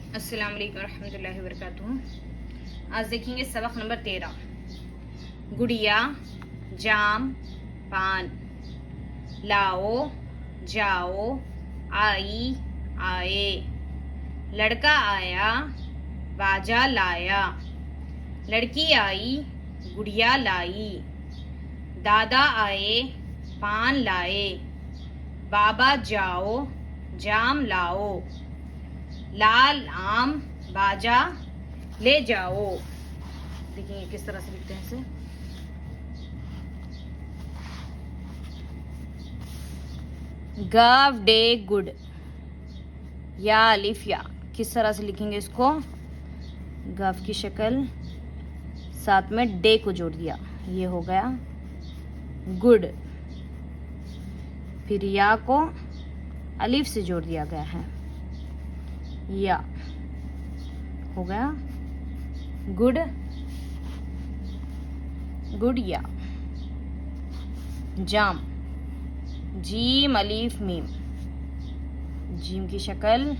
अस्सलाम वालेकुम रहमतुल्लाहि व बरकातुहू। आज देखेंगे सबक नंबर 13। गुड़िया, जाम, पान, लाओ, जाओ, आई, आए, लड़का आया, बाजा लाया, लड़की आई, गुड़िया लाई, दादा आए, पान लाए, बाबा जाओ, जाम लाओ, लाल आम, बाजा ले जाओ। देखिए किस तरह से लिखते हैं इसे। गाव डे गुड, या अलिफ या, किस तरह से लिखेंगे इसको। गाव की शक्ल, साथ में डे को जोड़ दिया, ये हो गया गुड। फिर या को अलिफ से जोड़ दिया गया है, या हो गया गुड, गुड़िया। जाम, जीम अलीफ मीम, जीम की शक्ल,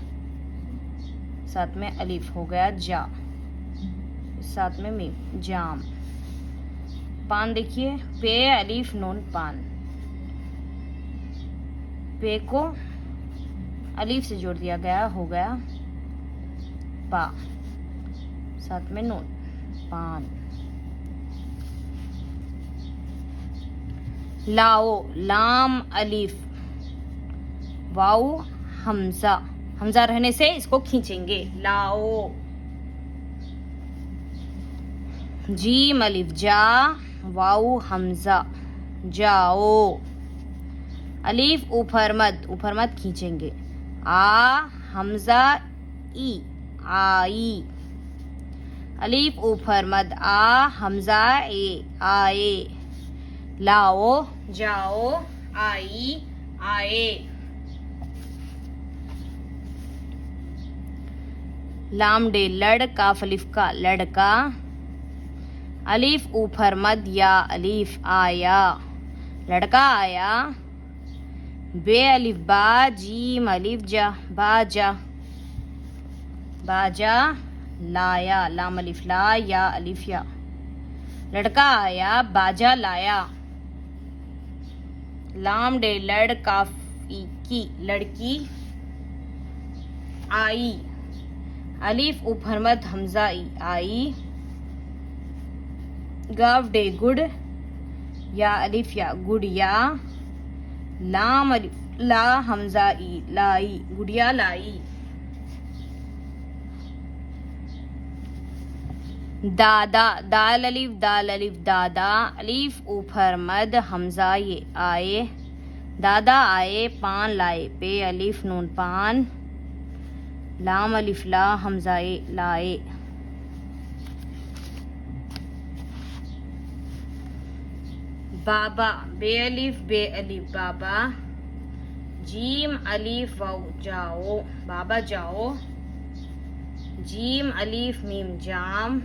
साथ में अलीफ हो गया जा, साथ में मीम, जाम। पान देखिए, पे अलीफ नून पान, पे को अलीफ से जोड़ दिया गया, हो गया पा, साथ में नून, पान। लाओ, लाम अलीफ, वाओ हमजा, हमजा रहने से इसको खींचेंगे, लाओ। जीम अलीफ जा, वाओ हमजा, जाओ। अलीफ ऊपर मत खींचेंगे, आ हमजा ई, आई। अलीफ ऊपर मद, आ हमजा ए, आए। लाओ, जाओ, आई, आए। लाम डे लड़, काफ अलिफ का लड़का। अलीफ ऊपर मद, या अलीफ आया, लड़का आया। बे अलिफ बा, जीम अलिफ जा, बाजा, बाजा लाया। लाम अलिफ ला, या अलिफ या, लड़का आया, बाजा लाया। लाम डे लड़, काफी की लड़की आई। अलिफ ऊपर मद, हमजा ई, आई। गाव डे गुड, या अलिफ या, गुड़िया। लाम अलिफ ला, हमजा ई, लाई, गुड़िया लाई। दादा, दाल अलिफ दादा। अलिफ ऊपर मद, हमजा ये, आए, दादा आए, पान लाए, पे अलिफ नून पान। लाम अलिफ ला, हमजा ये, लाए। बाबा, बे अलिफ बाबा। जीम अलिफ वाओ, जाओ, बाबा जाओ। जीम अलिफ मीम, जाम।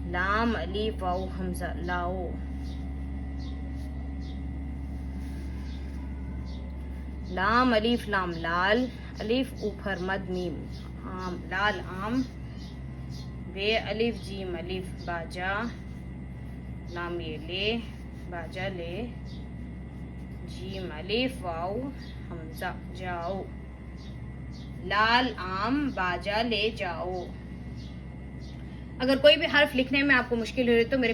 लाम अलिफ वाओ हमजा, लाओ। लाम अलिफ लाम लाल। अलिफ ऊपर मद, मीम आम, लाल आम। बे अलिफ जीम अलिफ बाजा। लाम ये ले, बाजा ले। जीम अलिफ वाओ हमजा, जाओ। लाल आम, बाजा ले जाओ। अगर कोई भी हर्फ लिखने में आपको मुश्किल हो रही तो मेरे